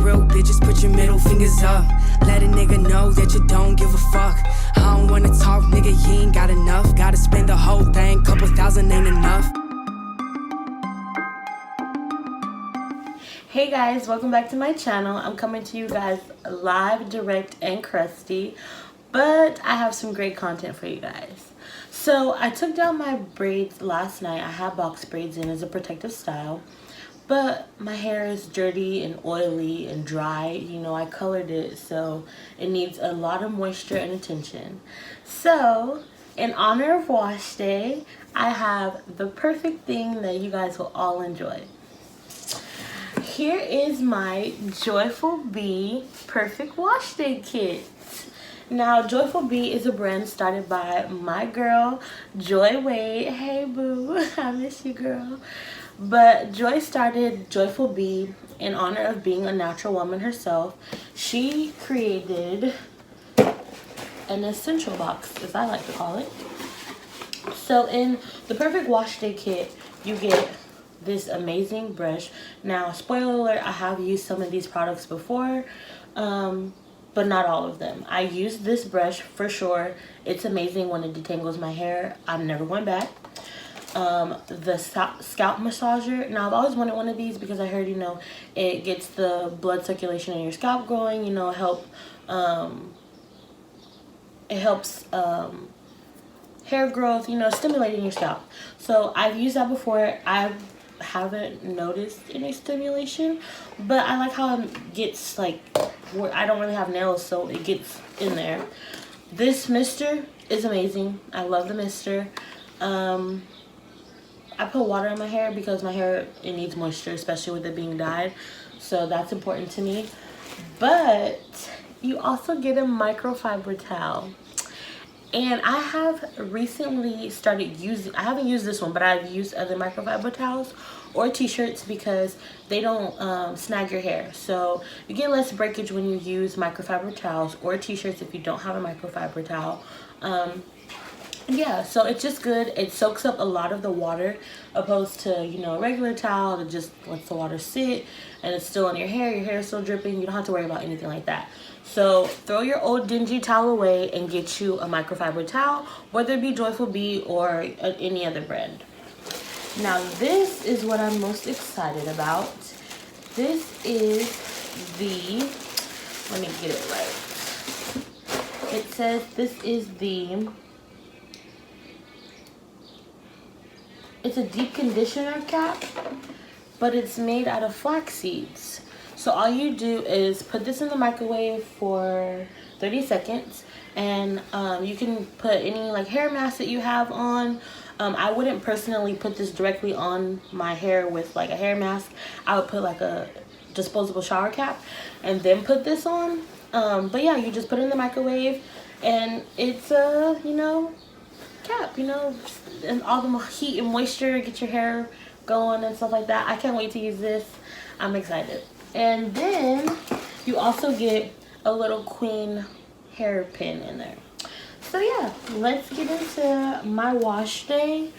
real bitches, put your middle fingers up. Let a nigga know that you don't give a fuck. I don't wanna talk, nigga, you ain't got enough. Gotta spend the whole thing, couple thousand ain't enough. Hey guys, welcome back to my channel. I'm coming to you guys live, direct, and crusty, but I have some great content for you guys. So I took down my braids last night. I have box braids in as a protective style, but my hair is dirty and oily and dry. You know, I colored it, so it needs a lot of moisture and attention. So in honor of wash day, I have the perfect thing that you guys will all enjoy. Here is my Joiful Bee Perfect Wash Day Kit. Now, Joiful Bee is a brand started by my girl, Joy Wade. Hey, boo. I miss you, girl. But Joy started Joiful Bee in honor of being a natural woman herself. She created an essential box, as I like to call it. So in the Perfect Wash Day Kit, you get this amazing brush. Now, spoiler alert, I have used some of these products before, but not all of them. I used this brush for sure. It's amazing when it detangles my hair. I'm never going back. The Scalp Massager. Now, I've always wanted one of these because I heard, you know, it gets the blood circulation in your scalp going, you know, it helps hair growth, you know, stimulating your scalp. So I've used that before. I haven't noticed any stimulation, but I like how it gets, like, where I don't really have nails, so it gets in there. This mister is amazing. I love the mister. I put water in my hair because my hair, it needs moisture, especially with it being dyed, so that's important to me. But you also get a microfiber towel. And I have recently started using, I haven't used this one, but I've used other microfiber towels or t-shirts because they don't snag your hair. So you get less breakage when you use microfiber towels or t-shirts if you don't have a microfiber towel. Yeah, so it's just good. It soaks up a lot of the water opposed to, you know, a regular towel that just lets the water sit and it's still on your hair is still dripping. You don't have to worry about anything like that. So throw your old dingy towel away and get you a microfiber towel, whether it be Joiful Bee or any other brand. Now this is what I'm most excited about. This is the, let me get it right. It says this is the, it's a deep conditioner cap, but it's made out of flax seeds. So all you do is put this in the microwave for 30 seconds, and you can put any like hair mask that you have on. I wouldn't personally put this directly on my hair with like a hair mask. I would put like a disposable shower cap and then put this on. But yeah, you just put it in the microwave, and it's a, you know, cap, you know, and all the heat and moisture, get your hair going and stuff like that. I can't wait to use this. I'm excited. And then you also get a little queen hairpin in there. So yeah, let's get into my wash day.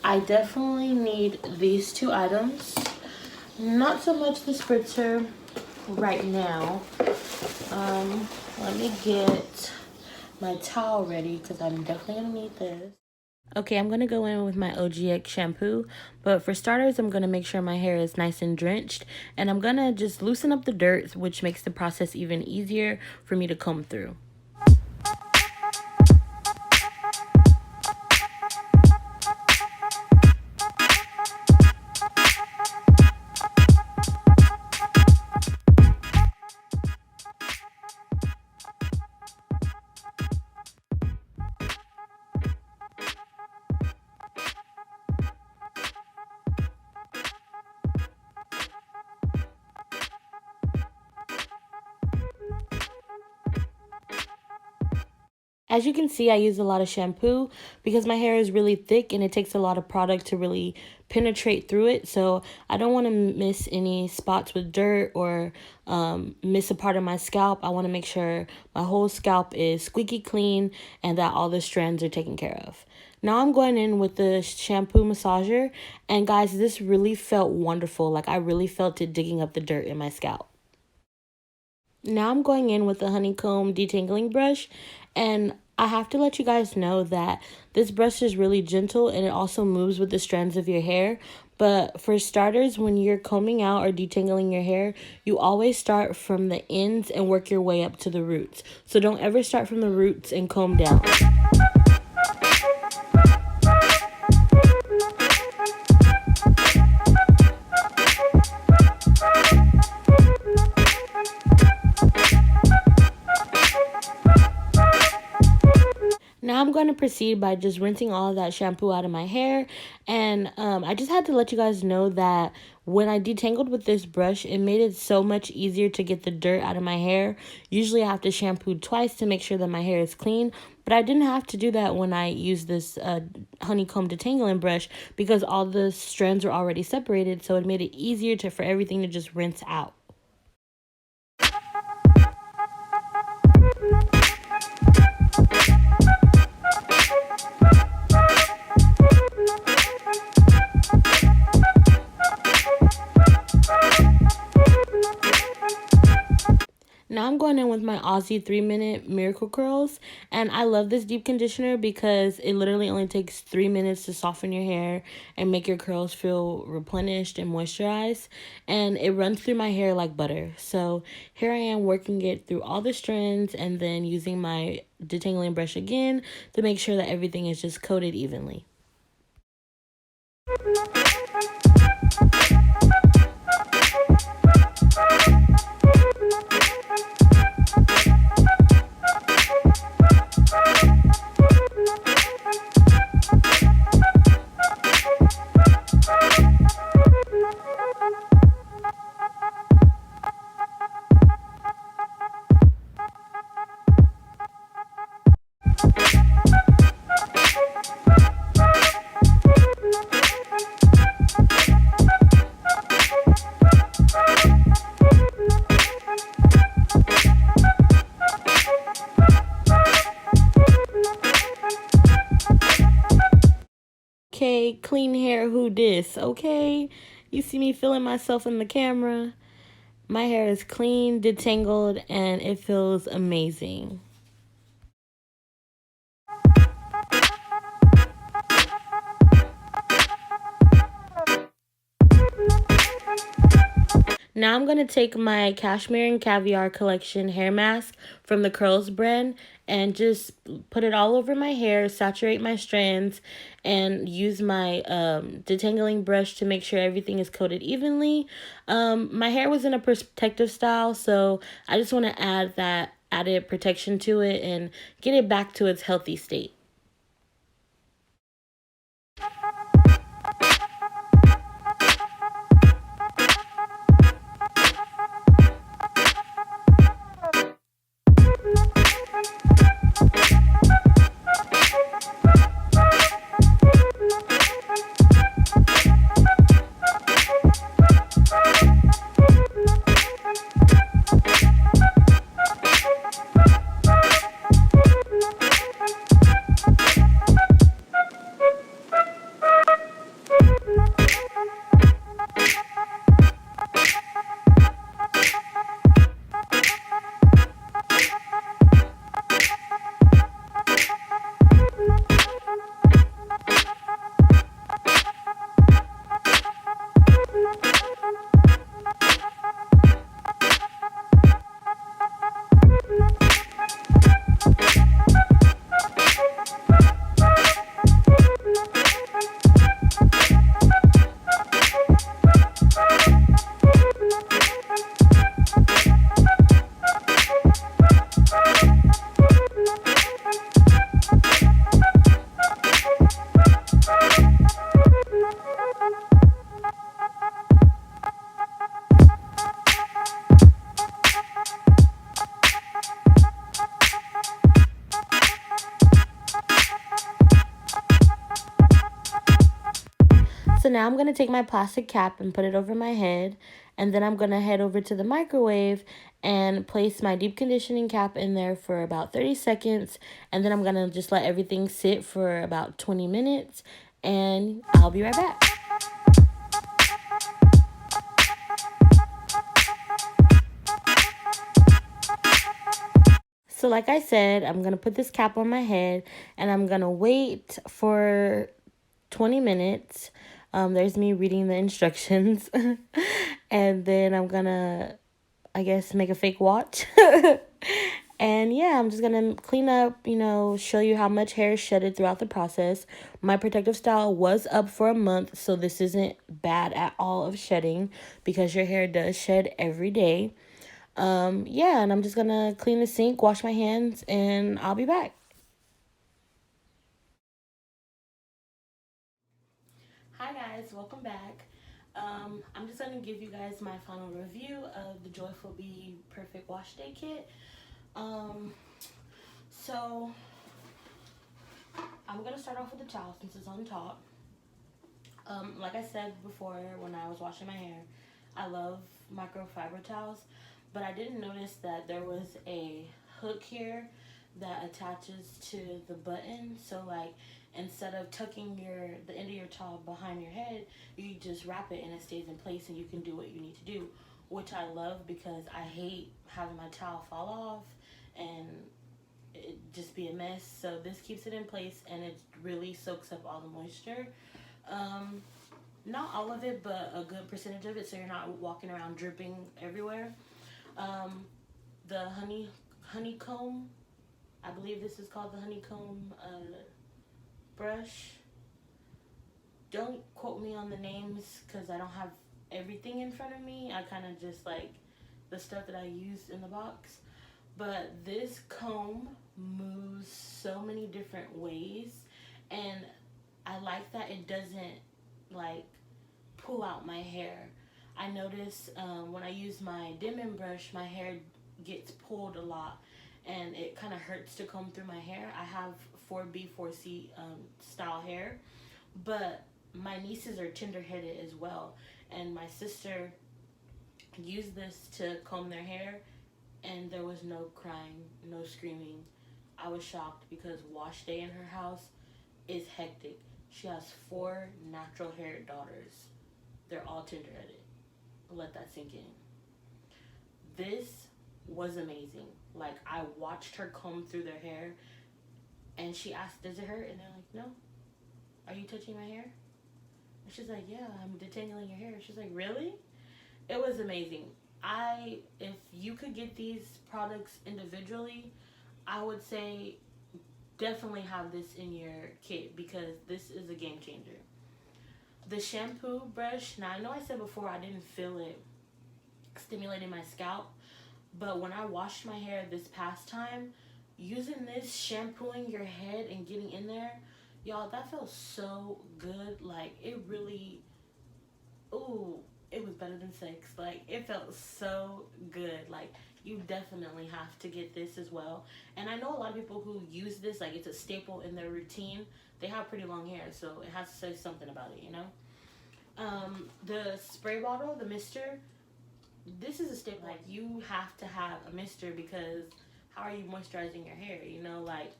I definitely need these two items. Not so much the spritzer right now. Let me get my towel ready because I'm definitely gonna need this. Okay, I'm going to go in with my OGX shampoo, but for starters, I'm going to make sure my hair is nice and drenched, and I'm going to just loosen up the dirt, which makes the process even easier for me to comb through. As you can see, I use a lot of shampoo because my hair is really thick and it takes a lot of product to really penetrate through it. So I don't want to miss any spots with dirt or miss a part of my scalp. I want to make sure my whole scalp is squeaky clean and that all the strands are taken care of. Now I'm going in with the Shampoo Massager, and guys, this really felt wonderful. Like, I really felt it digging up the dirt in my scalp. Now I'm going in with the honeycomb detangling brush, and I have to let you guys know that this brush is really gentle and it also moves with the strands of your hair. But for starters, when you're combing out or detangling your hair, you always start from the ends and work your way up to the roots. So don't ever start from the roots and comb down. Now I'm going to proceed by just rinsing all of that shampoo out of my hair. And I just had to let you guys know that when I detangled with this brush, it made it so much easier to get the dirt out of my hair. Usually I have to shampoo twice to make sure that my hair is clean. But I didn't have to do that when I used this honeycomb detangling brush because all the strands were already separated. So it made it easier for everything to just rinse out. Now I'm going in with my Aussie 3-minute Miracle Curls, and I love this deep conditioner because it literally only takes 3 minutes to soften your hair and make your curls feel replenished and moisturized, and it runs through my hair like butter. So here I am working it through all the strands and then using my detangling brush again to make sure that everything is just coated evenly. Okay, clean hair, who dis? Okay, you see me feeling myself in the camera. My hair is clean, detangled, and it feels amazing. Now I'm going to take my Cashmere and Caviar Collection hair mask from the Curls brand and just put it all over my hair, saturate my strands, and use my detangling brush to make sure everything is coated evenly. My hair was in a protective style, so I just want to add that added protection to it and get it back to its healthy state. So now I'm going to take my plastic cap and put it over my head. And then I'm going to head over to the microwave and place my deep conditioning cap in there for about 30 seconds. And then I'm going to just let everything sit for about 20 minutes. And I'll be right back. so like I said, I'm going to put this cap on my head and I'm going to wait for 20 minutes. There's me reading the instructions. And then I'm going to, I guess, make a fake watch. And yeah, I'm just gonna clean up, show you how much hair is shedded throughout the process. My protective style was up for a month, so this isn't bad at all of shedding because your hair does shed every day. Yeah, and I'm just gonna clean the sink, wash my hands, and I'll be back. Hi guys, welcome back. I'm just gonna give you guys my final review of the Joiful Bee Perfect Wash Day Kit. So I'm gonna start off with the towel since it's on top. Like I said before when I was washing my hair, I love microfiber towels, but I didn't notice that there was a hook here that attaches to the button. So like instead of tucking the end of your towel behind your head, you just wrap it and it stays in place and you can do what you need to do, which I love because I hate having my towel fall off and it just be a mess. So this keeps it in place and it really soaks up all the moisture. Not all of it, but a good percentage of it, so you're not walking around dripping everywhere. The honeycomb, I believe this is called the honeycomb brush. Don't quote me on the names because I don't have everything in front of me. I kind of just like the stuff that I used in the box. But this comb moves so many different ways, and I like that it doesn't like pull out my hair. I notice when I use my Denman brush, my hair gets pulled a lot and it kind of hurts to comb through my hair. I have 4B, 4C style hair, but my nieces are tender-headed as well, and my sister used this to comb their hair and there was no crying, no screaming. I was shocked because wash day in her house is hectic. She has 4 natural hair daughters. They're all tender-headed. Let that sink in. This was amazing. Like, I watched her comb through their hair, and she asked, does it hurt? And they're like, no. Are you touching my hair? And she's like, yeah, I'm detangling your hair. She's like, really? It was amazing. If you could get these products individually, I would say definitely have this in your kit because this is a game changer. The shampoo brush, now I know I said before I didn't feel it stimulating my scalp, but when I washed my hair this past time, using this, shampooing your head and getting in there, y'all, that felt so good. Like, it really, ooh, it was better than sex. Like, it felt so good. Like, you definitely have to get this as well. And I know a lot of people who use this, like, it's a staple in their routine. They have pretty long hair, so it has to say something about it, The spray bottle, the mister, this is a staple. Like, you have to have a mister because how are you moisturizing your hair? Like,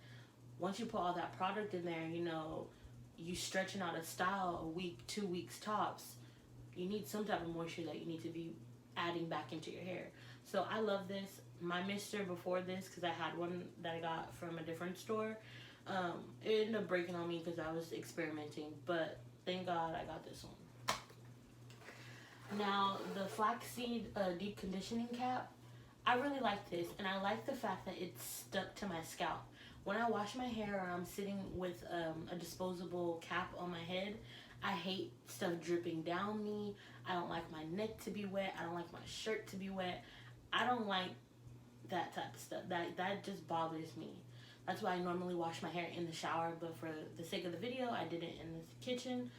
once you put all that product in there, you stretching out a style a week, 2 weeks tops. You need some type of moisture that you need to be adding back into your hair. So I love this. My mister before this, because I had one that I got from a different store, it ended up breaking on me because I was experimenting. But thank God I got this one. Now, the Flaxseed deep conditioning cap, I really like this. And I like the fact that it's stuck to my scalp. When I wash my hair or I'm sitting with a disposable cap on my head, I hate stuff dripping down me. I don't like my neck to be wet. I don't like my shirt to be wet. I don't like that type of stuff. That just bothers me. That's why I normally wash my hair in the shower, but for the sake of the video, I did it in the kitchen.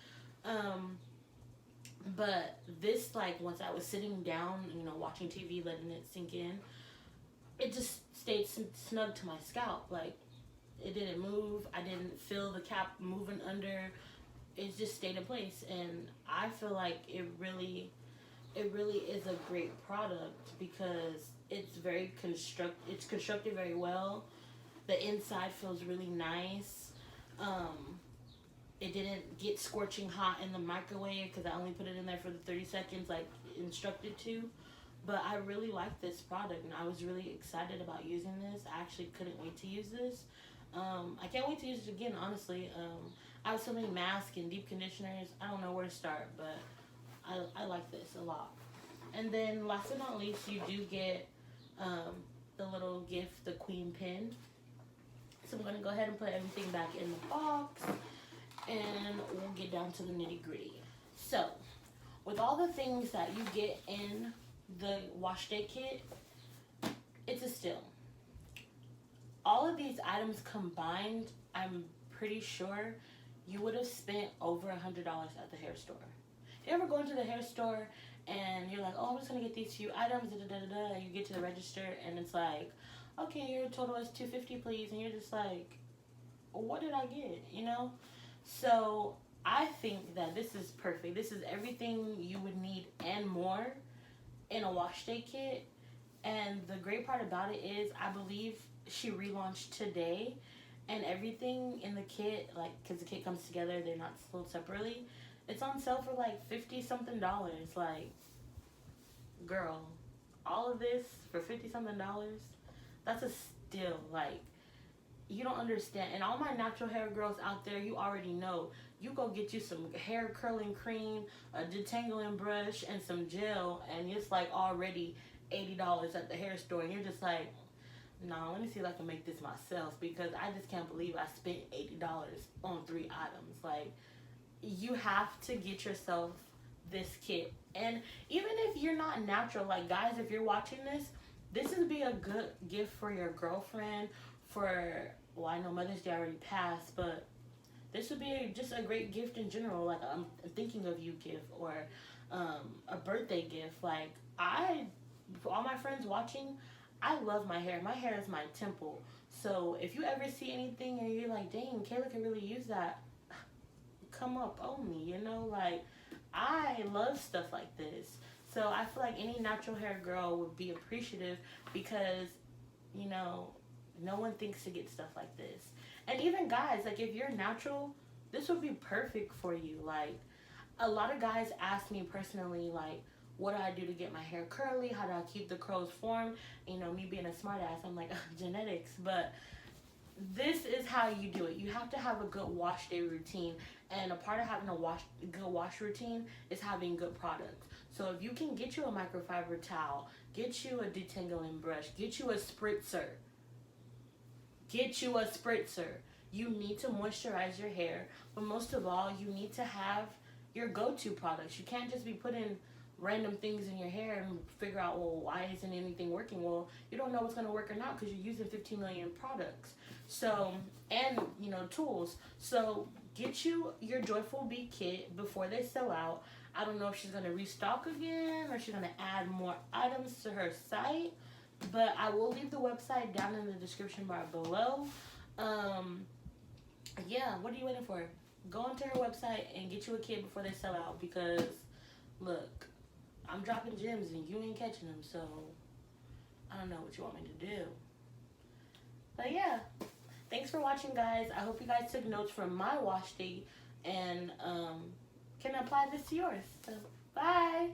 But this, like, once I was sitting down, watching TV, letting it sink in, it just stayed snug to my scalp. Like, it didn't move. I didn't feel the cap moving under. It just stayed in place, and I feel like it really is a great product because it's it's constructed very well. The inside feels really nice. It didn't get scorching hot in the microwave because I only put it in there for the 30 seconds like instructed to. But I really like this product, and I was really excited about using this. I actually couldn't wait to use this. I can't wait to use it again, honestly. I have so many masks and deep conditioners. I don't know where to start, but I like this a lot. And then last but not least, you do get the little gift, the queen pin. So I'm going to go ahead and put everything back in the box, and we'll get down to the nitty gritty. So with all the things that you get in the wash day kit, it's a steal. All of these items combined, I'm pretty sure you would have spent over $100 at the hair store. If you ever go into the hair store and you're like, oh, I'm just gonna get these few items, and you get to the register and it's like, okay, your total is $250, please, and you're just like, what did I get? You know? So I think that this is perfect. This is everything you would need and more in a wash day kit. And the great part about it is, I believe she relaunched today, and everything in the kit, like, because the kit comes together, they're not sold separately, it's on sale for like 50 something dollars. Like, girl, all of this for 50 something dollars, that's a steal. Like, you don't understand. And all my natural hair girls out there, you already know, you go get you some hair curling cream, a detangling brush, and some gel, and it's like already $80 at the hair store, and you're just like, no, let me see if I can make this myself, because I just can't believe I spent $80 on 3 items. Like, you have to get yourself this kit. And even if you're not natural, like, guys, if you're watching this, this would be a good gift for your girlfriend, for, well, I know Mother's Day already passed, but this would be just a great gift in general, like I'm thinking of you gift, or a birthday gift. Like, for all my friends watching, I love my hair. My hair is my temple. So if you ever see anything and you're like, dang, Kayla could really use that, come up on me, you know? Like, I love stuff like this. So I feel like any natural hair girl would be appreciative, because, you know, no one thinks to get stuff like this. And even guys, like, if you're natural, this would be perfect for you. Like, a lot of guys ask me personally, like, what do I do to get my hair curly? How do I keep the curls formed? You know, me being a smart ass, I'm like, genetics. But this is how you do it. You have to have a good wash day routine. And a part of having a good wash routine is having good products. So if you can get you a microfiber towel, get you a detangling brush, get you a spritzer. You need to moisturize your hair, but most of all, you need to have your go-to products. You can't just be putting random things in your hair and figure out, well, why isn't anything working? Well, you don't know what's going to work or not, because you're using 15 million products. So, and, you know, tools. So get you your Joiful Bee kit before they sell out. I don't know if she's going to restock again, or she's going to add more items to her site, but I will leave the website down in the description bar below. Yeah, what are you waiting for? Go onto her website and get you a kit before they sell out, because, look, I'm dropping gems and you ain't catching them, so I don't know what you want me to do. But yeah, thanks for watching, guys. I hope you guys took notes from my wash day and can apply this to yours. So, bye!